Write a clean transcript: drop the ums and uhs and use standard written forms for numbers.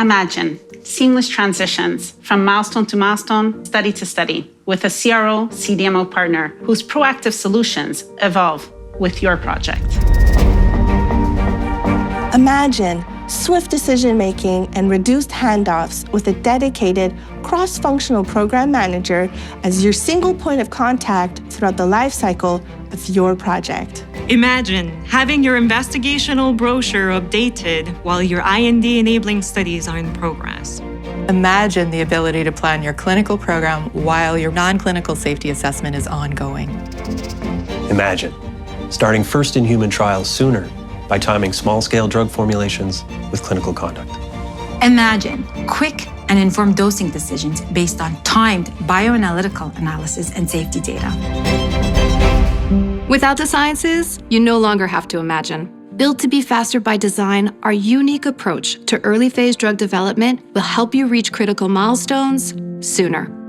Imagine seamless transitions from milestone to milestone, study to study, with a CRO, CDMO partner whose proactive solutions evolve with your project. Imagine swift decision-making and reduced handoffs with a dedicated cross-functional program manager as your single point of contact throughout the life cycle of your project. Imagine having your investigational brochure updated while your IND-enabling studies are in progress. Imagine the ability to plan your clinical program while your non-clinical safety assessment is ongoing. Imagine starting first-in-human trials sooner by timing small-scale drug formulations with clinical conduct. Imagine quick and informed dosing decisions based on timed bioanalytical analysis and safety data. With Altasciences, you no longer have to imagine. Built to be faster by design, our unique approach to early-phase drug development will help you reach critical milestones sooner.